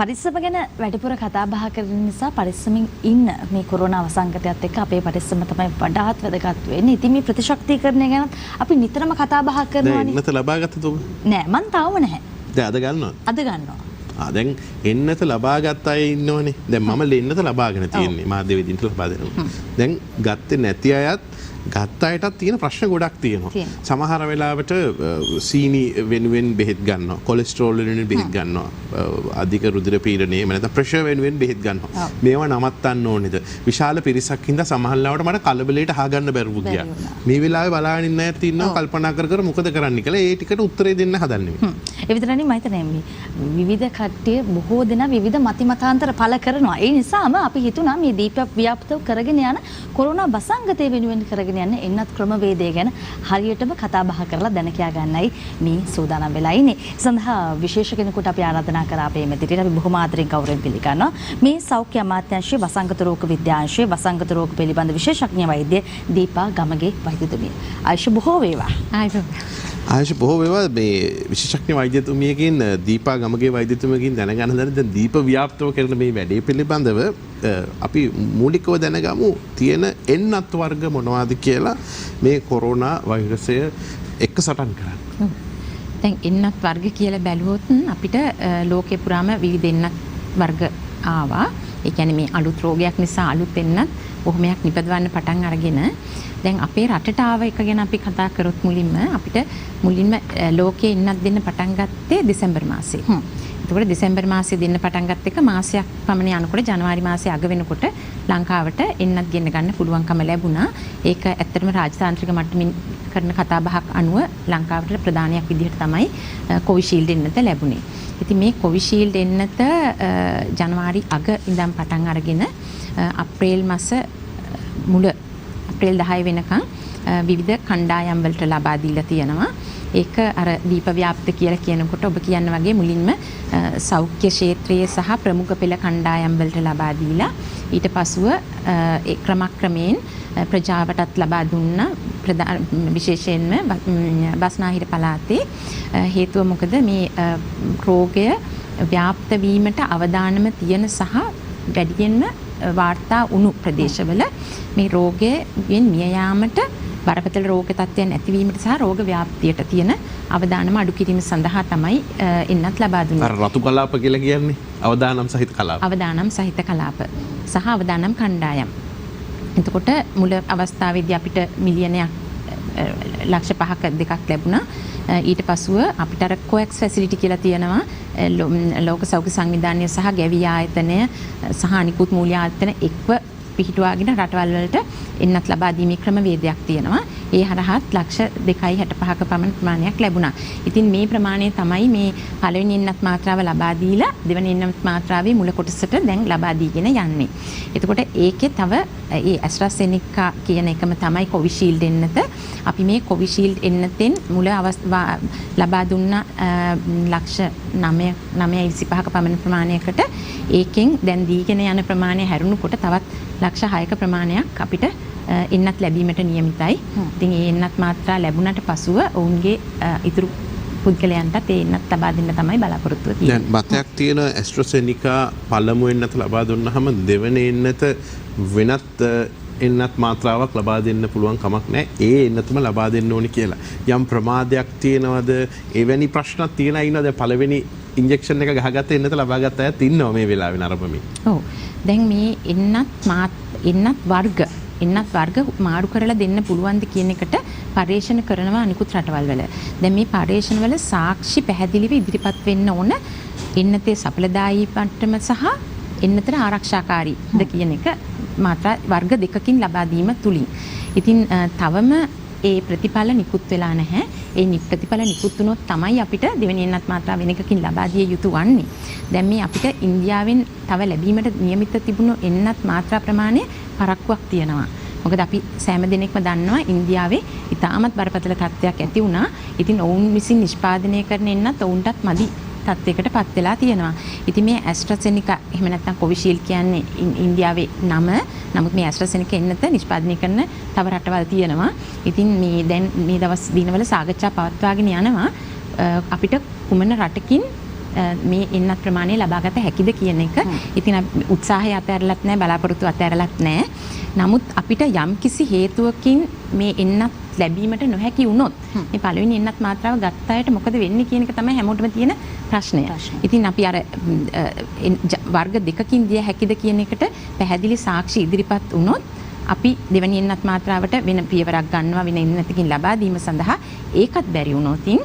පරිස්සම ගැන වැඩිපුර කතා බහ කරන නිසා පරිස්සමින් ඉන්න මේ කොරෝනා වසංගතයත් එක්ක අපේ පරිස්සම තමයි වඩාත් වැදගත් වෙන්නේ. ඉතින් මේ ප්‍රතිශක්තිකරණය ගැන අපි නිතරම කතා බහ කරනවානේ. එන්නත ලබා ගත්තද ඔබ? නෑ මං තාම නැහැ. දැන් අද ගන්නවා. අද ගන්නවා. දැන් එන්නත ලබා ගත්ත අය ඉන්නවනේ. දැන් මම එන්නත ලබාගෙන තියෙන්නේ. මාධ්‍ය වේදිකට ලබා දෙනවා. දැන් ගත්තේ නැති අයත් ගත්ත අයටත් තියෙන ප්‍රශ්න ගොඩක් තියෙනවා. සමහර වෙලාවට සීනි වෙනුවෙන් බෙහෙත් ගන්නවා, කොලෙස්ටරෝල් වෙනුවෙන් බෙහෙත් ගන්නවා, අධික රුධිර පීඩනය එහෙම නැත්නම් ප්‍රෙෂර් වෙනුවෙන් බෙහෙත් ගන්නවා. මේවා නවත්තන්න ඕනේද? විශාල පිරිසක් හින්දා සමහරවිට මට කලබලයට අහගන්න බැරුව ගියා. මේ වෙලාවේ බලාගෙන ඉන්න අයත් ඉන්නවා කල්පනා කර කර මොකද කරන්න කියලා. ඒ ටිකට උත්තරේ දෙන්න හදන්නේ. ඒ විතරනේ මම හිතන්නේ මේ විවිධ කට්ටිය බොහෝ දෙනා විවිධ මතිමතාන්තර පළ කරනවා. ඒ නිසාම අපි හිතුණා මේ දීපයක් ව්‍යාප්තව කරගෙන යන කොරෝනා වසංගතය වෙනුවෙන් කරගෙන යන එන්නත් ක්‍රමවේදය ගැන හරියටම කතා බහ කරලා දැන කියා ගන්නයි මේ සූදානම් වෙලා ඉන්නේ. සඳහා විශේෂ කෙනෙකුට අපි ආරාධනා කරා අපේ මෙතිරිට අපි බොහොම ආදරෙන් ගෞරවයෙන් පිළිගන්නවා. මේ සෞඛ්‍ය අමාත්‍යාංශයේ වසංගත රෝග විද්‍යාංශයේ වසංගත රෝග පිළිබඳ විශේෂඥ වෛද්‍ය දීපා ගමගේ වෛද්‍යතුමිය. ආයුෂ බොහෝ වේවා. ආයුෂ බොහෝ වේවා. මේ විශේෂඥ වෛද්‍යතුමියකින් දීපා ගමගේ වෛද්‍යතුමියකින් දැනගන්න දැන් දීප ව්‍යාප්තව කරන මේ වැඩේ පිළිබඳව අපි මූලිකව දැනගමු තියෙන එන්නත් වර්ග මොනවද කියලා මේ කොරෝනා වෛරසය එක්ක සටන් කරන්න. දැන් එන්නත් වර්ග කියලා බැලුවොත් අපිට ලෝකේ පුරාම විවිධ එන්නත් වර්ග ආවා. ඒ කියන්නේ මේ අලුත් රෝගයක් නිසා අලුත් එන්නත් බොහොමයක් නිපදවන්න පටන් අරගෙන දැන් අපේ රටට ආව එක ගැන අපි කතා කරොත් මුලින්ම ලෝකේ එන්නත් දෙන්න පටන් ගත්තේ දෙසැම්බර් මාසේ. එතකොට දෙසැම්බර් මාසේ දෙන්න පටන් ගත්ත එක මාසයක් පමණ යනකොට ජනවාරි මාසේ අග වෙනකොට ලංකාවට එන්නත් ගෙන්න ගන්න පුළුවන්කම ලැබුණා. ඒක ඇත්තටම රාජතාන්ත්‍රික මට්ටමින් කරන කතා බහක් අනුව ලංකාවට ප්‍රධානයක් විදිහට තමයි කොවිෂීල්ඩ් එන්නත ලැබුණේ. ඉතින් මේ කොවිෂීල්ඩ් එන්නත ජනවාරි අග ඉඳන් පටන් අරගෙන අප්‍රේල් මාස මුල අප්‍රේල් 10 වෙනකන් විවිධ කණ්ඩායම් වලට ලබා දීලා තියෙනවා. ඒක අර දීප ව්‍යාප්ත කියලා කියනකොට ඔබ කියන වගේ මුලින්ම සෞඛ්‍ය ක්ෂේත්‍රයේ සහ ප්‍රමුඛ පෙළ කණ්ඩායම් වලට ලබා දීලා ඊට පසුව ඒ ක්‍රමක්‍රමයෙන් ප්‍රජාවටත් ලබා දුන්නා. විශේෂයෙන්ම බස්නාහිර පළාතේ හේතුව මොකද මේ රෝගය ව්‍යාප්ත වීමට අවදානම තියෙන සහ වැඩියෙන්ම වාර්තා වුණු ප්‍රදේශවල මේ රෝගයෙන් මිය යාමට බරපතල රෝග තත්ත්වයන් ඇතිවීමට සහ රෝග ව්‍යාප්තියට තියෙන අවදානම අඩු කිරීම සඳහා තමයි එන්නත් ලබා දුන්නේ. අර රතු කලාප කියලා කියන්නේ අවදානම් සහිත කලාප. අවදානම් සහිත කලාප සහ අවදානම් කණ්ඩායම්. එතකොට මුල අවස්ථාවේදී අපිට මිලියනයක් ලක්ෂ 5ක දෙකක් ලැබුණා. ඊට පසුව අපිට අර කොඑක්ස් ෆැසිලිටි කියලා තියෙනවා. ලෝක සෞඛ්‍ය සංවිධානය සහ ගැවි ආයතනය සහ අනිකුත් මූල්‍ය ආයතන එක්ව පිහිටුවාගෙන රටවල් වලට එන්නත් ලබා දීමේ ක්‍රමවේදයක් තියෙනවා. ඒ හරහාත් ලක්ෂ 2.65ක පමණ ප්‍රමාණයක් ලැබුණා. ඉතින් මේ ප්‍රමාණය තමයි මේ පළවෙනි එන්නත් මාත්‍රාව ලබා දීලා දෙවෙනි එන්නත් මාත්‍රාවේ මුල කොටසට දැන් ලබා දීගෙන යන්නේ. එතකොට ඒකේ තව ඒ ඇස්ට්‍රාසෙනිකා කියන එකම තමයි කොවිෂීල්ඩ් එන්නත. අපි මේ කොවිෂීල්ඩ් එන්නතෙන් මුල ලබා දුන්න ලක්ෂ 9.25ක පමණ ප්‍රමාණයකට ඒකෙන් දැන් දීගෙන යන ප්‍රමාණය හැරුණුකොට තවත් ලක්ෂ 6ක ප්‍රමාණයක් අපිට එන්නත් ලැබීමට නියමිතයි. ඉතින් ඒ එන්නත් මාත්‍රා ලැබුණට පසුව ඔවුන්ගේ ඉතුරු පුද්ගලයන්ටත් ඒ එන්නත් ලබා දෙන්න තමයි බලාපොරොත්තුව තියෙන්නේ. දැන් මතයක් තියෙන ඇස්ට්‍රාසෙනිකා පළමු එන්නත ලබා දුන්නාම දෙවෙනි එන්නත වෙනත් එන්නත් මාත්‍රාවක් ලබා දෙන්න පුළුවන් කමක් නැහැ. ඒ එන්නතම ලබා දෙන්න ඕනි කියලා. යම් ප්‍රමාදයක් තියෙනවද? එවැනි ප්‍රශ්නක් තියෙන අය ඉන්නවද? පළවෙනි ඉන්ජෙක්ෂන් එක ගහගත්ත එන්නත ලබා ගත්ත අයත් ඉන්නවා මේ වෙලාවේ නරඹමින්. ඔව්. දැන් මේ එන්නත් වර්ග මාරු කරලා දෙන්න පුළුවන්ද කියන එකට පරීක්ෂණ කරනවා අනිකුත් රටවල් වල. දැන් මේ පරීක්ෂණ වල සාක්ෂි පැහැදිලිව ඉදිරිපත් වෙන්න ඕන එන්නතේ සඵලදායී මට්ටම සහ එන්නතර ආරක්ෂාකාරීද කියන එක මාත්‍රා වර්ග දෙකකින් ලබා දීම තුලින්. ඉතින් තවම ඒ ප්‍රතිඵල නිකුත් වෙලා නැහැ. ඒ ප්‍රතිඵල නිකුත් වුණොත් තමයි අපිට දෙවෙනි එන්නත් මාත්‍රා වෙන එකකින් ලබා දිය යුතු වන්නේ. දැන් මේ අපිට ඉන්දියාවෙන් තව ලැබීමට නියමිත තිබුණු එන්නත් මාත්‍රා ප්‍රමාණය පරක්කුවක් තියෙනවා. මොකද අපි සෑම දිනෙකම දන්නවා ඉන්දියාවේ ඉතාමත් බරපතල තත්ත්වයක් ඇති වුණා. ඉතින් ඔවුන් විසින් නිෂ්පාදනය කරන එන්නත් ඔවුන්ටත් මදි තත්ත්වයකට පත් වෙලා තියෙනවා. ඉතින් මේ ඇස්ට්‍රාසෙනිකා එහෙම නැත්නම් කොවිෂීල්ඩ් කියන්නේ ඉන්දියාවේ නම. නමුත් මේ ඇස්ට්‍රාසෙනිකා එන්නත නිෂ්පාදනය කරන තව රටවල් තියෙනවා. ඉතින් මේ දැන් මේ දවස් දිනවල සාකච්ඡා පවත්වාගෙන යනවා අපිට කුමන රටකින් මේ එන්නත් ප්‍රමාණය ලබාගත හැකිද කියන එක. ඉතින් උත්සාහය අතහැරලත් නැහැ, බලාපොරොත්තු අතහැරලත් නැහැ. නමුත් අපිට යම්කිසි හේතුවකින් මේ එන්නත් ලැබීමට නොහැකි වුණොත් මේ පළවෙනි එන්නත් මාත්‍රාව ගත්ත අයට මොකද වෙන්නේ කියන එක තමයි හැමෝටම තියෙන ප්‍රශ්නය. ඉතින් අපි අර වර්ග දෙකකින් දිය හැකිද කියන එකට පැහැදිලි සාක්ෂි ඉදිරිපත් වුණොත් අපි දෙවැනි එන්නත් මාත්‍රාවට වෙන පියවරක් ගන්නවා වෙන එන්නතකින් ලබා දීම සඳහා. ඒකත් බැරි වුණොතින්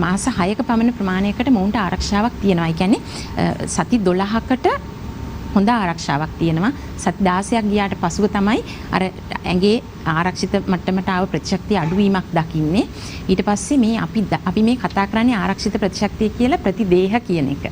මාස 6ක පමණ ප්‍රමාණයකට මොවුන්ට ආරක්ෂාවක් තියෙනවා. ඒ කියන්නේ සති 12කට හොඳ ආරක්ෂාවක් තියෙනවා. සති 16ක් ගියාට පසුව තමයි අර ඇඟේ ආරක්ෂිත මට්ටමට ආව ප්‍රතිශක්තිය අඩුවීමක් දකින්නේ. ඊට පස්සේ මේ අපි මේ කතා කරන්නේ ආරක්ෂිත ප්‍රතිශක්තිය කියලා ප්‍රතිදේහ කියන එක.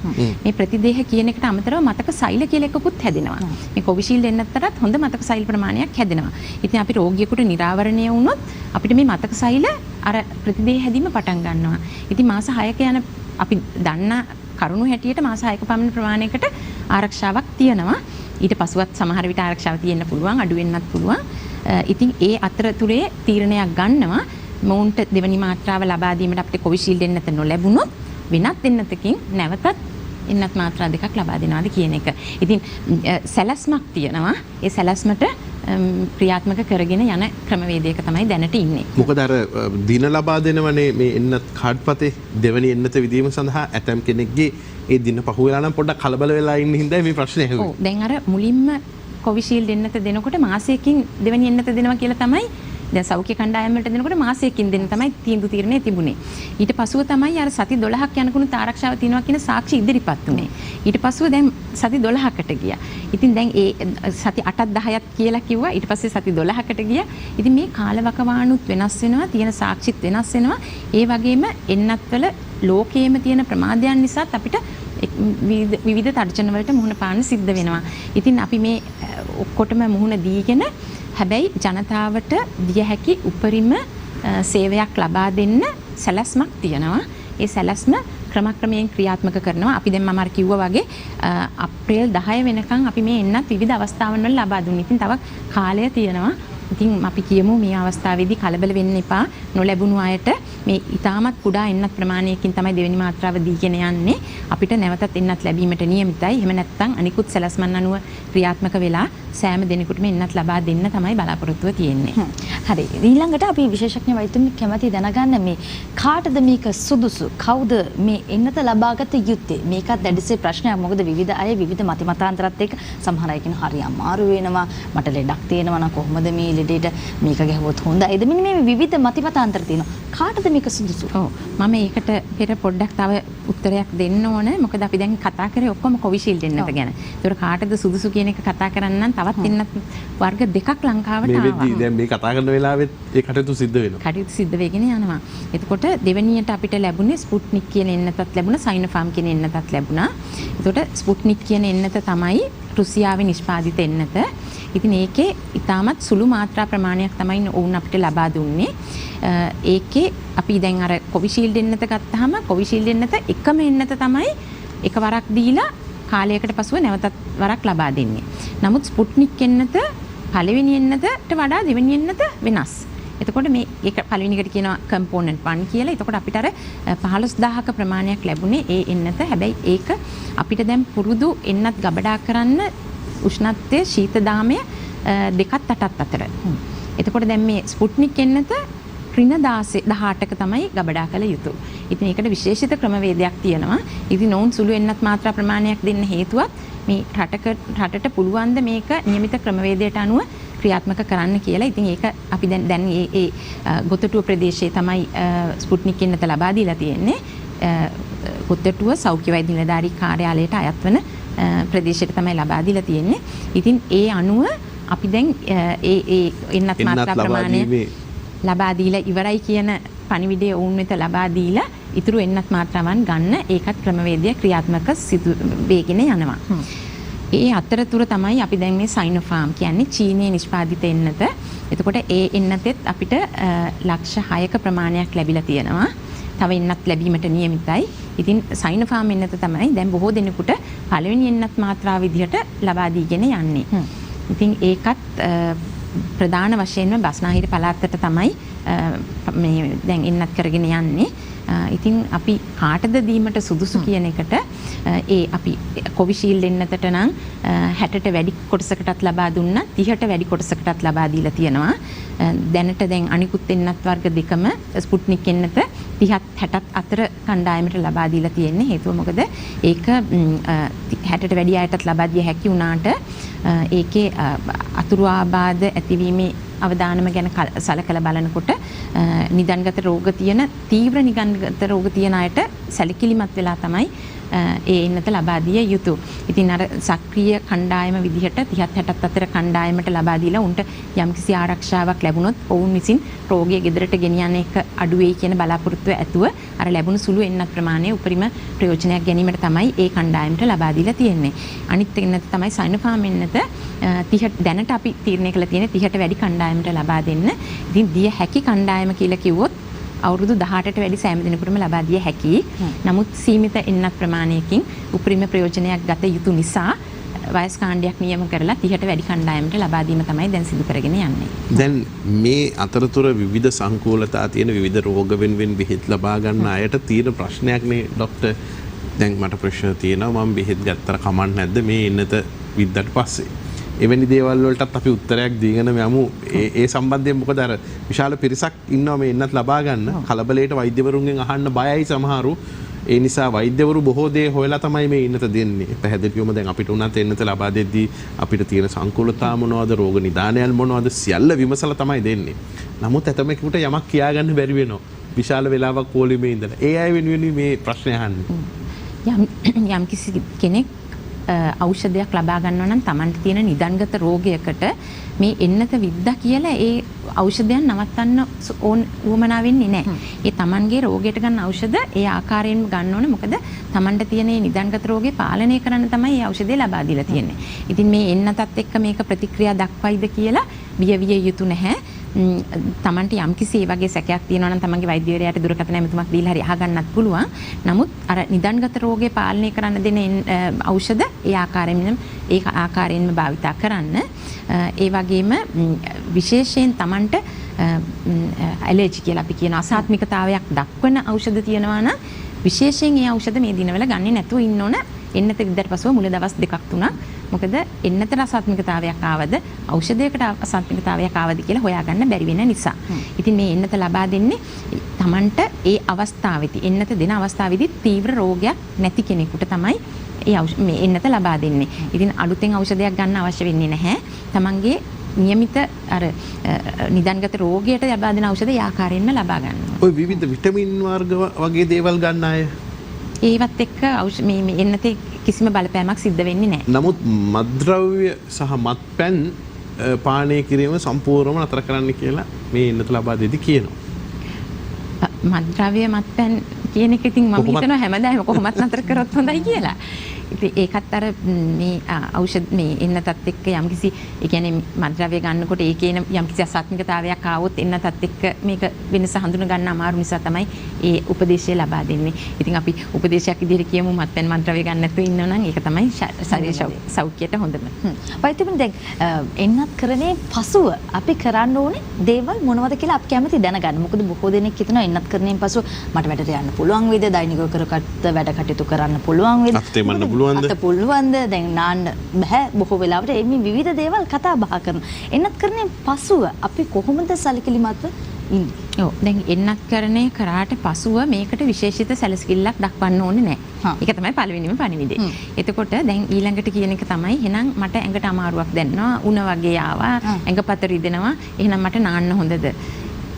මේ ප්‍රතිදේහ කියන එකට අමතරව මතක සෛල කියලා එකකුත් හැදෙනවා. මේ කොවිෂීල්ඩ් එන්නතරත් හොඳ මතක සෛල ප්‍රමාණයක් හැදෙනවා. ඉතින් අපි රෝගියෙකුට නිරාවරණය වුණොත් අපිට මේ මතක සෛල අර ප්‍රතිදේහ හැදීම පටන් ගන්නවා. ඉතින් මාස 6ක යන අපි දන්න කරුණු හැටියට මාස 6ක පමණ ප්‍රමාණයකට ආරක්ෂාවක් තියෙනවා. ඊට පසුවත් සමහර විට ආරක්ෂාව තියෙන්න පුළුවන්, අඩු වෙන්නත් පුළුවන්. ඉතින් ඒ අතරතුරේ තීරණයක් ගන්නවා මොවුන්ට දෙවනි මාත්‍රාව ලබා දීමට අපිට කොවිෂීල්ඩ් එන්නත නොලැබුණොත් වෙනත් එන්නතකින් නැවතත් එන්නත් මාත්‍රා දෙකක් ලබා දෙනවාද කියන එක. ඉතින් සැලැස්මක් තියෙනවා. ඒ සැලැස්මට ක්‍රියාත්මක කරගෙන යන ක්‍රමවේදයක තමයි දැනට ඉන්නේ. මොකද අර දින ලබා දෙනවනේ මේ එන්නත් කාඩ්පතේ දෙවනි එන්නත විදීම සඳහා ඇතම් කෙනෙක්ගේ ඒ දින පහු වෙලා නම් පොඩ්ඩක් කලබල වෙලා ඉන්න හින්දා මේ ප්‍රශ්නේ ඇහුවේ. ඔව් දැන් අර මුලින්ම කොවිෂීල්ඩ් එන්නත දෙනකොට මාසයකින් දෙවනි එන්නත දෙනවා කියලා තමයි දැන් සෞඛ්‍ය කණ්ඩායම් වලට දෙනකොට මාසයකින් දෙන්න තමයි තීරණය තිබුණේ. ඊට පසුව තමයි අර සති 12ක් යනකුණු ආරක්ෂාව තියෙනවා කියන සාක්ෂි ඉදිරිපත් වුණේ. ඊට පසුව දැන් සති 12කට ගියා. ඉතින් දැන් ඒ සති 8ක් 10ක් කියලා කිව්වා. ඊට පස්සේ සති 12කට ගියා. ඉතින් මේ කාලවකවානුත් වෙනස් වෙනවා, තියෙන සාක්ෂිත් වෙනස් වෙනවා. ඒ වගේම එන්නත්වල ලෝකයේම තියෙන ප්‍රමාදයන් නිසාත් අපිට විවිධ තර්ජන වලට මුහුණ පාන්න සිද්ධ වෙනවා. ඉතින් අපි මේ ඔක්කොටම මුහුණ දීගෙන හැබැයි ජනතාවට දිය හැකි උපරිම සේවයක් ලබා දෙන්න සැලැස්මක් තියෙනවා. ඒ සැලැස්ම ක්‍රමක්‍රමයෙන් ක්‍රියාත්මක කරනවා. අපි දැන් මම අර කිව්වා වගේ අප්‍රේල් 10 වෙනකන් අපි මේ එන්නත් විවිධ අවස්ථාවන් වල ලබා දුන්නා. ඉතින් තව කාලය තියෙනවා. ඉතින් අපි කියමු මේ අවස්ථාවේදී කලබල වෙන්න එපා. නොලැබුණු අයට මේ ඊටමත් කුඩා එන්නත් ප්‍රමාණයකින් තමයි දෙවෙනි මාත්‍රාව දීගෙන යන්නේ. අපිට නැවතත් එන්නත් ලැබීමට නියමිතයි. එහෙම නැත්නම් අනිකුත් සැලැස්මන් අනුව ක්‍රියාත්මක වෙලා සෑම දෙනෙකුටම එන්නත් ලබා දෙන්න තමයි බලාපොරොත්තුව තියෙන්නේ. හරි. ඊළඟට අපි විශේෂඥ වෛද්‍යතුන් කැමති දැනගන්න මේ කාටද මේක සුදුසු? කවුද මේ එන්නත ලබාගත යුත්තේ? මේකත් දැඩිසේ ප්‍රශ්නයක්. මොකද විවිධ අය විවිධ මතිමතාන්තරත් එක්ක සමහර අය කියන හරි අමාරු වෙනවා. මට ලෙඩක් තියෙනවා නම් කොහොමද මේ ලෙඩේට මේක ගැහුවොත් හොඳයිද? මෙන්න මේ විවිධ මතිමතාන්තර තියෙනවා. කාටද මේක සුදුසු? ඔව්. මම ඒකට පෙර පොඩ්ඩක් තව උත්තරයක් දෙන්න ඕන. මොකද අපි දැන් කතා කරේ ඔක්කොම කොවිෂීල්ඩ් එන්නත ගැන. ඒතකොට කාටද සුදුසු කියන එක කතා කරන්න නම් තවත් එන්නත් වර්ග දෙකක් ලංකාවට ආවා. මේ දැන් මේ කතා කරන වෙලාවෙත් ඒ කටයුතු සිද්ධ වෙනවා. කටයුතු සිද්ධ වෙගෙන යනවා. එතකොට දෙවැනියට අපිට ලැබුණේ ස්පුට්නික් කියන එන්නතත් ලැබුණා, සයිනෝෆාම් කියන එන්නතත් ලැබුණා. එතකොට ස්පුට්නික් කියන එන්නත තමයි රුසියාවේ නිෂ්පාදිත එන්නත. ඉතින් ඒකේ ඉතාමත් සුළු මාත්‍රා ප්‍රමාණයක් තමයි ඔවුන් අපිට ලබා දුන්නේ. ඒකේ අපි දැන් අර කොවිෂීල්ඩ් එන්නත ගත්තාම කොවිෂීල්ඩ් එන්නත එකම එන්නත තමයි එකවරක් දීලා කාලයකට පසුව නැවතත් වරක් ලබා දෙන්නේ. නමුත් ස්පුට්නික් එන්නත පළවෙනි එන්නතට වඩා දෙවෙනි එන්නත වෙනස්. එතකොට මේ ඒක පළවෙනිකට කියනවා කම්පෝනන්ට් 1 කියලා. එතකොට අපිට අර 15000ක ප්‍රමාණයක් ලැබුණේ ඒ එන්නත. හැබැයි ඒක අපිට දැන් පුරුදු එන්නත් ගබඩා කරන්න උෂ්ණත්වය ශීතදාමය 2-8 අතර. එතකොට දැන් මේ ස්පුට්නික් එන්නත ඍණ 18ක තමයි ගබඩා කළ යුතු. ඉතින් ඒකට විශේෂිත ක්‍රමවේදයක් තියෙනවා. ඉතින් ඔවුන් සුළු එන්නත් මාත්‍රා ප්‍රමාණයක් දෙන්න හේතුවත් මේ රටට පුළුවන් ද මේක නියමිත ක්‍රමවේදයට අනුව ක්‍රියාත්මක කරන්න කියලා. ඉතින් ඒක අපි දැන් ඒ ගොතටුව ප්‍රදේශයේ තමයි ස්පුට්නික් එන්නත ලබා දීලා තියෙන්නේ. ගොතටුව සෞඛ්‍ය වෛද්‍ය නිලධාරී කාර්යාලයට අයත් වන ප්‍රදේශයට තමයි ලබා දීලා තියෙන්නේ. ඉතින් ඒ අනුව අපි දැන් ඒ එන්නත් මාත්‍රා ප්‍රමාණය ලබා දීලා ඉවරයි කියන පණිවිඩය ඔවුන් වෙත ලබා දීලා ඉතුරු එන්නත් මාත්‍රාවන් ගන්න ඒකත් ක්‍රමවේදය ක්‍රියාත්මක සිදු වෙගෙන යනවා. ඒ අතරතුර තමයි අපි දැන් මේ සයිනෝෆාම් කියන්නේ චීනයේ නිෂ්පාදිත එන්නත. එතකොට ඒ එන්නතෙත් අපිට ලක්ෂ 6ක ප්‍රමාණයක් ලැබිලා තියෙනවා. තව එන්නත් ලැබීමට නියමිතයි. ඉතින් සයිනෝෆාම් එන්නත තමයි දැන් බොහෝ දෙනෙකුට පළවෙනි එන්නත් මාත්‍රාව විදිහට ලබා දීගෙන යන්නේ. ඉතින් ඒකත් ප්‍රධාන වශයෙන්ම බස්නාහිර පළාතට තමයි මේ දැන් එන්නත් කරගෙන යන්නේ. ඉතින් අපි කාටද දීමට සුදුසු කියන එකට ඒ අපි කොවිෂීල්ඩ් එන්නතට නම් 60ට වැඩි කොටසකටත් ලබා දුන්නා 30ට වැඩි කොටසකටත් ලබා දීලා තියෙනවා. දැනට දැන් අනිකුත් එන්නත් වර්ග දෙකම ස්පුට්නික් එන්නත 30ත් 60ත් අතර කණ්ඩායමට ලබා දීලා තියෙන්නේ. හේතුව මොකද ඒක 60ට වැඩි අයටත් ලබා දිය හැකි වුණාට ඒකේ අතුරු ආබාධ ඇතිවීමේ අවදානම ගැන සලකලා බලනකොට නිදන්ගත රෝග තියෙන තීව්‍ර නිදන්ගත රෝග තියෙන අයට සැලකිලිමත් වෙලා තමයි ඒ එන්නත ලබා දිය යුතු. ඉතින් අර සක්‍රීය කණ්ඩායම විදිහට 30ත් 60ත් අතර කණ්ඩායමට ලබා දීලා උන්ට යම්කිසි ආරක්ෂාවක් ලැබුණොත් ඔවුන් විසින් රෝගිය ගෙදරට ගෙනියන්න එක අඩු වෙයි කියන බලාපොරොත්තුව ඇතුව අර ලැබුණු සුළු එන්නත් ප්‍රමාණය උපරිම ප්‍රයෝජනයක් ගැනීමට තමයි ඒ කණ්ඩායමට ලබා දීලා තියෙන්නේ. අනිත් එන්නත තමයි සයිනෝෆාම් එන්නත 30 දැනට අපි තීරණය කළා තියෙන්නේ 30ට වැඩි කණ්ඩායමට ලබා දෙන්න. ඉතින් දිය හැකි කණ්ඩායම කියලා කිව්වොත් අවුරුදු 18ට වැඩි සෑම දිනකටම ලබා දිය හැකියි. නමුත් සීමිත එන්නත් ප්‍රමාණයකින් උපරිම ප්‍රයෝජනයක් ගත යුතු නිසා වයස් කාණ්ඩයක් නියම කරලා 30ට වැඩි කණ්ඩායමට ලබා දීම තමයි දැන් සිදු කරගෙන යන්නේ. දැන් මේ අතරතුර විවිධ සංකූලතා තියෙන විවිධ රෝග වෙනුවෙන් බෙහෙත් ලබා ගන්න අයට තියෙන ප්‍රශ්නයක් නේ ડોක්ටර්. දැන් මට ප්‍රශ්න තියෙනවා මම බෙහෙත් ගත්තට කමක් නැද්ද මේ එන්නත විද්දට පස්සේ? එවැනි දේවල් වලටත් අපි උත්තරයක් දීගෙන යමු. ඒ සම්බන්ධයෙන් මොකද අර විශාල පිරිසක් ඉන්නවා මේ එන්නත් ලබා ගන්න. කලබලයට වෛද්‍යවරුන්ගෙන් අහන්න බයයි සමහරු. ඒ නිසා වෛද්‍යවරු බොහෝ දේ හොයලා තමයි මේ එන්නත දෙන්නේ. පැහැදිලිවම දැන් අපිට උනත් එන්නත ලබා දෙද්දී අපිට තියෙන සංකූලතා මොනවද, රෝග නිදානයල් මොනවද සියල්ල විමසලා තමයි දෙන්නේ. නමුත් ඇතමෙකුට යමක් කියාගන්න බැරි වෙනවා. විශාල වෙලාවක් පොලිමේ ඉඳලා. ඒ අය වෙනුවෙන් මේ ප්‍රශ්නේ අහන්නේ. යම් කිසි කෙනෙක් ඖෂධයක් ලබා ගන්නවා නම් Tamanට තියෙන නිදන්ගත රෝගයකට මේ එන්නත විද්දා කියලා ඒ ඖෂධයන් නවත්තන්න උවමනා වෙන්නේ නැහැ. ඒ Tamanගේ රෝගයට ගන්න ඖෂධ ඒ ආකාරයෙන්ම ගන්න ඕනේ. මොකද Tamanට තියෙන මේ නිදන්ගත රෝගේ පාලනය කරන්න තමයි මේ ඖෂධය ලබා දීලා තියෙන්නේ. ඉතින් මේ එන්නතත් එක්ක මේක ප්‍රතික්‍රියා දක්වයිද කියලා විය යුතු නැහැ. තමන්ට යම්කිසි ඒ වගේ සැකයක් තියෙනවා නම් තමන්ගේ වෛද්‍යවරයාට දුරකථන ඇමතුමක් දීලා හරි අහගන්නත් පුළුවන්. නමුත් අර නිදන්ගත රෝගේ පාලනය කරන්න දෙන ඖෂධ ඒ ආකාරයෙන්ම භාවිතා කරන්න. ඒ වගේම විශේෂයෙන් තමන්ට ඇලර්ජි කියලා අපි කියන අසාත්මිකතාවයක් දක්වන ඖෂධ තියෙනවා නම් විශේෂයෙන් ඒ ඖෂධ මේ දිනවල ගන්නේ නැතුව ඉන්න ඕන. එන්නත විද්දට පසුව මුල දවස් 2ක් 3ක්. මොකද එන්නතට අසාත්මිකතාවයක් ආවද ඖෂධයකට අසාත්මිකතාවයක් ආවද කියලා හොයාගන්න බැරි වෙන නිසා. ඉතින් මේ එන්නත ලබා දෙන්නේ Tamanට ඒ අවස්ථාවේදී එන්නත දෙන අවස්ථාවේදී තීව්‍ර රෝගයක් නැති කෙනෙකුට තමයි මේ එන්නත ලබා දෙන්නේ. ඉතින් අලුතෙන් ඖෂධයක් ගන්න අවශ්‍ය වෙන්නේ නැහැ. Tamanගේ නියමිත අර නිදන්ගත රෝගයට ලබා දෙන ඖෂධ ඒ ආකාරයෙන්ම ලබා ගන්නවා. ඔය විවිධ විටමින් වර්ග වගේ දේවල් ගන්න අය ඒවත් එක්ක මේ එන්නතේ කිසිම බලපෑමක් සිද්ධ වෙන්නේ නැහැ. නමුත් මත්ද්‍රව්‍ය සහ මත්පැන් පානය කිරීම සම්පූර්ණයෙන්ම නතර කරන්න කියලා මේ එන්නත ලබා දෙදි කියනවා. මත්ද්‍රව්‍ය මත්පැන් කියන එක ඉතින් මම හිතනවා හැමදාම කොහොමත් නතර කරොත් හොඳයි කියලා. ඉතින් ඒකත් අර මේ ඖෂධ මේ එන්නතත් එක්ක යම්කිසි ඒ කියන්නේ මත්ද්‍රව්‍ය ගන්නකොට ඒකේ යම්කිසි අසාත්මිකතාවයක් ආවොත් එන්නතත් එක්ක මේක වෙනස හඳුන ගන්න අමාරු නිසා තමයි ඒ උපදේශය ලබා දෙන්නේ. ඉතින් අපි උපදේශයක් විදිහට කියමු මත්පැන් මත්ද්‍රව්‍ය ගන්න නැතුව ඉන්නවා නම් ඒක තමයි ශරීර සෞඛ්‍යයට හොඳම. වෛද්‍යවරුන් දැන් එන්නත් කරන්නේ පසුව අපි කරන්න ඕනේ දේවල් මොනවද කියලා අපි කැමති දැනගන්න. මොකද බොහෝ දෙනෙක් හිතනවා එන්නත් කරන්නේන් පසුව මට වැඩට යන්න පුළුවන් වේද, දෛනිකව කරකට වැඩ කටයුතු කරන්න පුළුවන් වේද? අත පුළුවන්ද? දැන් නාන්න බෑ බොහෝ වෙලාවට මේ විවිධ දේවල් කතා බහ කරනවා. එන්නත් කරන්නේ පසුව අපි කොහොමද සැලකිලිමත්ව ඉන්නේ? ඔව් දැන් එන්නත් කරන්නේ කරාට පසුව මේකට විශේෂිත සැලකිල්ලක් දක්වන්න ඕනේ නැහැ. ඒක තමයි පළවෙනිම පණිවිඩය. එතකොට දැන් ඊළඟට කියන එක තමයි එහෙනම් මට ඇඟට අමාරුවක් දැනෙනවා, උණ වගේ ආවා, ඇඟපත රිදෙනවා, එහෙනම් මට නාන්න හොඳද?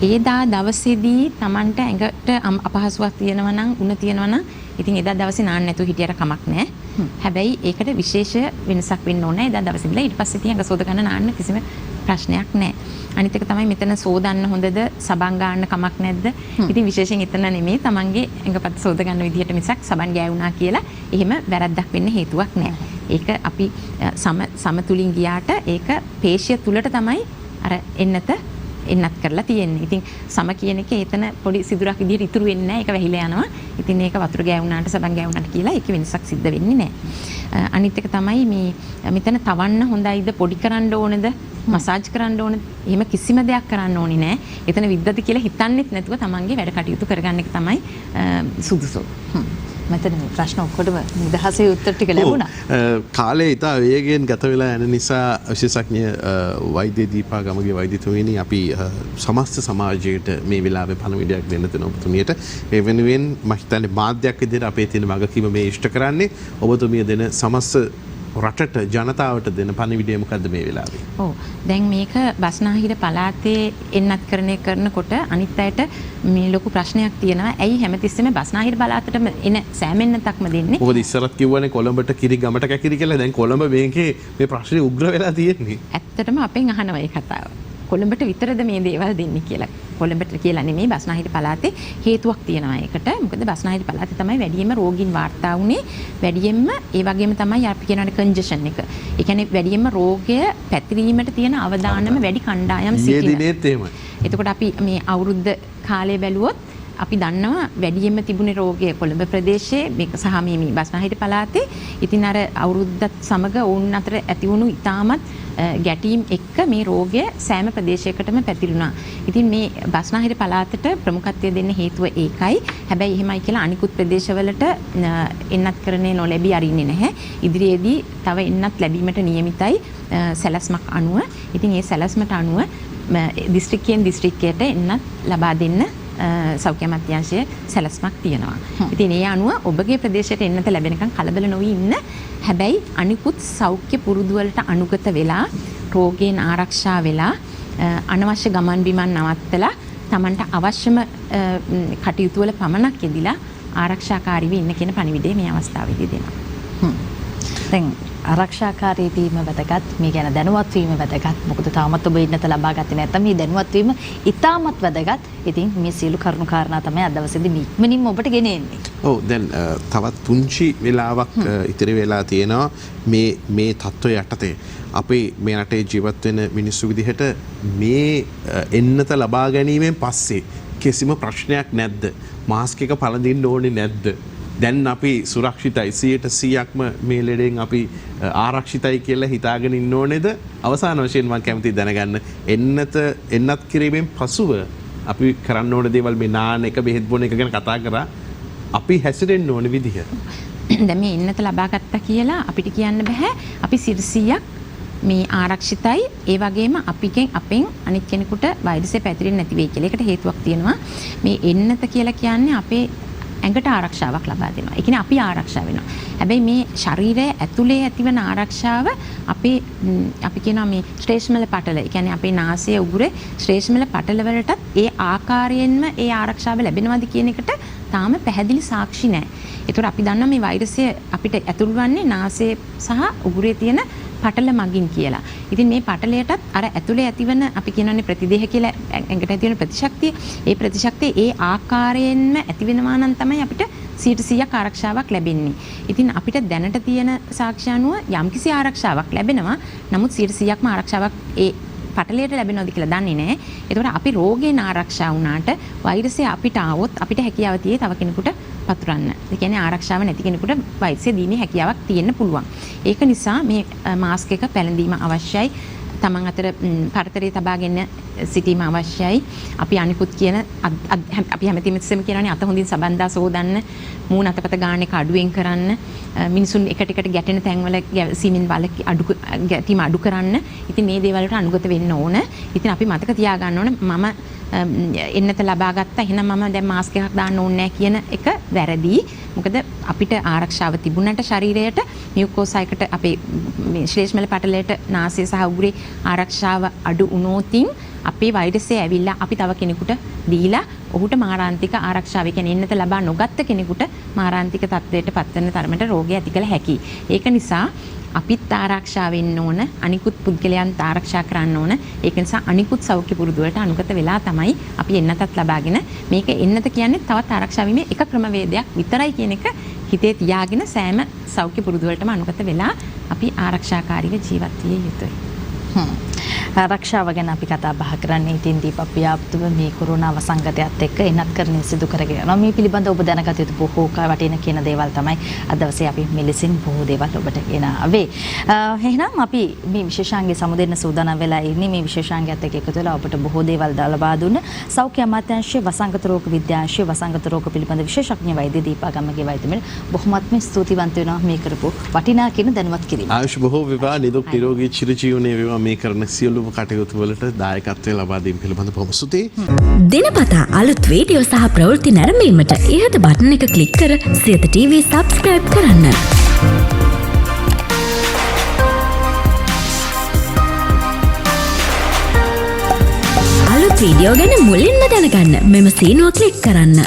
ඒදා දවසේදී Tamanට ඇඟට අපහසුයක් තියෙනවා නම්, උණ තියෙනවා නම් ඉතින් එදා දවසේ නාන්න නැතුව හිටියට කමක් නැහැ. හැබැයි ඒකට විශේෂ වෙනසක් වෙන්න ඕනේ. එදා දවසේ ඉඳලා ඊට පස්සේ තියන් ගසෝද ගන්න නාන්න කිසිම ප්‍රශ්නයක් නැහැ. අනිත් එක තමයි මෙතන සෝදන්න හොඳද, සබන් ගන්න කමක් නැද්ද? ඉතින් විශේෂයෙන් එතන නෙමෙයි Tamanගේ ඇඟපත් සෝද ගන්න විදිහට මිසක් සබන් ගෑවුනා කියලා එහෙම වැරද්දක් වෙන්න හේතුවක් නැහැ. ඒක අපි සමතුලින් ගියාට ඒක පේශිය තුලට තමයි අර එන්නත් කරලා තියෙන්නේ. ඉතින් සම කියන එකේ එතන පොඩි සිදුරක් විදිහට ඉතුරු වෙන්නේ නැහැ. ඒක වැහිලා යනවා. ඉතින් ඒක වතුර ගෑවුනාට සබන් ගෑවුනාට කියලා ඒක වෙනසක් සිද්ධ වෙන්නේ නැහැ. අනිත් එක තමයි මේ මෙතන තවන්න හොඳයිද පොඩි කරන්න ඕනේද මසාජ් කරන්න ඕන එහෙම කිසිම දෙයක් කරන්න ඕනේ නැහැ. එතන විද්දද කියලා හිතන්නෙත් නැතුව තමන්ගේ වැඩ කටයුතු කරගන්න එක තමයි සුදුසු. මෙතන මේ ප්‍රශ්න ඔක්කොටම නිදහසේ උත්තර ටික ලැබුණා. කාලේ ඉතා වේගයෙන් ගත වෙලා යන නිසා විශේෂඥ වෛද්‍ය දීපා ගමගේ වෛද්‍යතුමියනි අපි සමස්ත සමාජයට මේ වෙලාවේ පණිවිඩයක් දෙන්න තියෙන ඔබතුමියට ඒ වෙනුවෙන් මම හිතන්නේ මාධ්‍යයක් විදිහට අපේ තියෙන වගකීම මේ ඉෂ්ට කරන්නේ ඔබතුමිය දෙන සමස්ත රටට ජනතාවට දෙන පණිවිඩය මොකද්ද මේ වෙලාවේ? ඔව්. දැන් මේක බස්නාහිර පළාතේ එන්නත් කරනකොට අනිත් අයට මේ ලොකු ප්‍රශ්නයක් තියෙනවා. ඇයි හැමතිස්සෙම බස්නාහිර පළාතටම එන සෑමෙන්නතක්ම දෙන්නේ? මොකද ඉස්සරත් කිව්වනේ කොළඹට කිරි ගමට කැකිරි කියලා. දැන් කොළඹ මේකේ මේ ප්‍රශ්නේ උග්‍ර වෙලා තියෙන්නේ. ඇත්තටම අපෙන් අහනවා මේ කතාව. කොළඹට විතරද මේ දේවල් දෙන්නේ කියලා. කොළඹට කියලා නෙමෙයි බස්නාහිර පළාතේ හේතුවක් තියෙනවා ඒකට. මොකද බස්නාහිර පළාතේ තමයි වැඩියෙන්ම රෝගීන් වාර්තා වුනේ. වැඩියෙන්ම ඒ වගේම තමයි අපි කියනවානේ කන්ජෙෂන් එක. ඒ කියන්නේ වැඩියෙන්ම රෝගය පැතිරීමට තියෙන අවදානම වැඩි කණ්ඩායම් සිටින. මේ දිනේත් එහෙමයි. එතකොට අපි මේ අවුරුද්ද කාලය බැලුවොත් අපි දන්නවා වැඩියෙන්ම තිබුණේ රෝගය කොළඹ ප්‍රදේශයේ මේක සහ මේ බස්නාහිර පළාතේ. ඉතින් අර අවුරුද්දත් සමග වුන් අතර ඇති වුණු ඉතාමත් ගැටීම් එක්ක මේ රෝගය සෑම ප්‍රදේශයකටම පැතිරුණා. ඉතින් මේ බස්නාහිර පළාතට ප්‍රමුඛත්වය දෙන්න හේතුව ඒකයි. හැබැයි එහෙමයි කියලා අනිකුත් ප්‍රදේශවලට එන්නත් කරන්නේ නොලැබී අරින්නේ නැහැ. ඉදිරියේදී තව එන්නත් ලැබීමට නියමිතයි සැලැස්මක් අනුව. ඉතින් මේ සැලැස්මට අනුව දිස්ත්‍රික්කයෙන් දිස්ත්‍රික්කයට එන්නත් ලබා දෙන්න සෞඛ්‍ය අමාත්‍යාංශයේ සැලැස්මක් තියෙනවා. ඉතින් ඒ අනුව ඔබගේ ප්‍රදේශයට එන්නත ලැබෙනකන් කලබල නොවී ඉන්න. හැබැයි අනිකුත් සෞඛ්‍ය පුරුදු වලට අනුගත වෙලා රෝගයෙන් ආරක්ෂා වෙලා අනවශ්‍ය ගමන් බිමන් නවත්තලා Tamanට අවශ්‍යම කටයුතු වල පමණක් යෙදিলা ආරක්ෂාකාරීව ඉන්න කියන පණිවිඩය මේ අවස්ථාවේදී දෙනවා. දැන් ආරක්ෂාකාරී වීම වැදගත්. මේ ගැන දැනුවත් වීම වැදගත්. මොකද තාමත් ඔබ ඉන්නත ලබා ගත්තේ නැත්නම් මේ දැනුවත් වීම ඉතාමත් වැදගත්. ඉතින් මේ සියලු කරුණු කාරණා තමයි අද දවසේදී මේ ඉක්මනින්ම ඔබට ගෙන එන්නේ. ඔව් දැන් තවත් පුංචි වෙලාවක් ඉතිරි වෙලා තියෙනවා මේ තත්ත්වය යටතේ අපේ මේ රටේ ජීවත් වෙන මිනිස්සු විදිහට මේ එන්නත ලබා ගැනීමෙන් පස්සේ කිසිම ප්‍රශ්නයක් නැද්ද? මාස්ක් එක පළඳින්න ඕනේ නැද්ද? දැන් අපි සුරක්ෂිතයි 100%ක්ම මේ ලෙඩෙන් අපි ආරක්ෂිතයි කියලා හිතාගෙන ඉන්න ඕනේද? අවසාන වශයෙන් මම කැමතියි දැනගන්න එන්නත් කිරීමෙන් පසුව අපි කරන්න ඕන දේවල් මේ නාන එක බෙහෙත් බොන එක ගැන කතා කරා. අපි හැසිරෙන්න ඕන විදිහ. දැන් මේ එන්නත ලබා ගත්තා කියලා අපිට කියන්න බෑ අපි 100%ක් මේ ආරක්ෂිතයි. ඒ වගේම අපෙන් අනිත් කෙනෙකුට වෛරසය පැතිරෙන්නේ නැති වෙයි කියලා. ඒකට හේතුවක් තියෙනවා. මේ එන්නත කියලා කියන්නේ අපේ ඇඟට ආරක්ෂාවක් ලබා දෙනවා. ඒ කියන්නේ අපි ආරක්ෂා වෙනවා. හැබැයි මේ ශරීරයේ ඇතුලේ ඇතිවන ආරක්ෂාව අපි කියනවා මේ ශ්‍රේෂ්මල පටල. ඒ කියන්නේ අපේ නාසයේ උගුරේ ශ්‍රේෂ්මල පටල වලටත් ඒ ආකාරයෙන්ම ඒ ආරක්ෂාව ලැබෙනවද කියන එකට තාම පැහැදිලි සාක්ෂි නැහැ. ඒතකොට අපි දන්නවා මේ වෛරසය අපිට ඇතුල් වන්නේ නාසයේ සහ උගුරේ තියෙන පටල මගින් කියලා. ඉතින් මේ පටලයටත් අර ඇතුලේ ඇතිවන අපි කියනවානේ ප්‍රතිදේහ කියලා ඇඟට ඇතිවන ප්‍රතිශක්තිය. ඒ ප්‍රතිශක්තිය ඒ ආකාරයෙන්ම ඇති වෙනවා නම් තමයි අපිට 100% ආරක්ෂාවක් ලැබෙන්නේ. ඉතින් අපිට දැනට තියෙන සාක්ෂි අනුව යම්කිසි ආරක්ෂාවක් ලැබෙනවා. නමුත් 100%ක්ම ආරක්ෂාවක් ඒ පටලයට ලැබෙනවද කියලා දන්නේ නැහැ. ඒතකොට අපි රෝගයෙන් ආරක්ෂා වුණාට වෛරසය අපිට ආවොත් අපිට හැකියාව තියෙයි තව කෙනෙකුට පතුරන්න. ඒ කියන්නේ ආරක්ෂාව නැති කෙනෙකුට වෛරසය දීමේ හැකියාවක් තියෙන්න පුළුවන්. ඒක නිසා මේ මාස්ක් එක පැළඳීම අවශ්‍යයි. තමන් අතර පරතරය තබාගෙන සිටීම අවශ්‍යයි. අපි අනිකුත් කියන අපි හැමතිස්සෙම කියනවානේ අත හොඳින් සබන්දා සෝදන්න, මූණ අතපත ගන්න එක අඩුවෙන් කරන්න, මිනිසුන් එකට ගැටෙන තැන්වල සීමින් වල ගැටීම අඩු කරන්න. ඉතින් මේ දේවල් වලට අනුගත වෙන්න ඕන. ඉතින් අපි මතක තියාගන්න ඕන මම එන්නත ලබා ගත්තා එහෙනම් මම දැන් මාස්ක් එකක් දාන්න ඕනේ නැහැ කියන එක වැරදි. මොකද අපිට ආරක්ෂාව තිබුණාට ශරීරයට මියුකෝසයිකට අපේ මේ ශ්ලේෂ්මල පටලයට නාසය සහ උගුරේ ආරක්ෂාව අඩු වුණොතින් අපේ වෛරසය ඇවිල්ලා අපි තව කෙනෙකුට දීලා ඔහුට මාරාන්තික ආරක්ෂාව කියන්නේ එන්නත ලබා නොගත්ත කෙනෙකුට මාරාන්තික තත්ත්වයට පත්වන තරමට රෝගය ඇති කළ හැකියි. ඒක නිසා අපිත් ආරක්ෂා වෙන්න ඕන, අනිකුත් පුද්ගලයන්ට ආරක්ෂා කරන්න ඕන. ඒක නිසා අනිකුත් සෞඛ්‍ය පුරුදු වලට අනුගත වෙලා තමයි අපි එන්නතත් ලබාගෙන මේක එන්නත කියන්නේ තවත් ආරක්ෂා වීමේ එක ක්‍රමවේදයක් විතරයි කියන එක හිතේ තියාගෙන සෑම සෞඛ්‍ය පුරුදු වලටම අනුගත වෙලා අපි ආරක්ෂාකාරීව ජීවත් විය යුතුයි. ආරක්ෂාව ගැන අපි කතා බහ කරන්නේ. ඉතින් දීපක් ව්‍යාප්තව මේ කොරෝනා වසංගතයත් එක්ක එනත් කරන්නේ සිදු කරගෙන යනවා. මේ පිළිබඳව ඔබ දැනගත යුතු බොහෝ වටින කියන දේවල් තමයි අද දවසේ අපි මෙලෙසින් බොහෝ දේවල් ඔබට ගෙනාවේ. එහෙනම් අපි මේ විශේෂාංගය සමුදෙන්න සූදානම් වෙලා ඉන්නේ. මේ විශේෂාංගයත් එක්ක එකතු වෙලා ඔබට බොහෝ දේවල් ලබා දුන්න සෞඛ්‍ය අමාත්‍යාංශයේ වසංගත රෝග විද්‍යාංශයේ වසංගත රෝග පිළිබඳ විශේෂඥ වෛද්‍ය දීපා ගම්මගේ වෛද්‍යමෙන් බොහොමත්ම ස්තුතිවන්ත වෙනවා මේ කරපු වටිනා කියන දැනුවත් කිරීම. ආයුෂ බොහෝ වේවා, නිදුක් නිරෝගී චිරජීවනයේ වේවා. මේ කරන සියලුම කටයුතු වලට දායකත්වය ලබා දීම පිළිබඳ බොහොම ස්තුතියි. දිනපතා අලුත් වීඩියෝ සහ ප්‍රවෘත්ති නැරඹීමට ඉහත බටන් එක ක්ලික් කර සියත TV subscribe කරන්න. අලුත් වීඩියෝ ගැන මුලින්ම දැනගන්න මෙම සීනුව ක්ලික් කරන්න.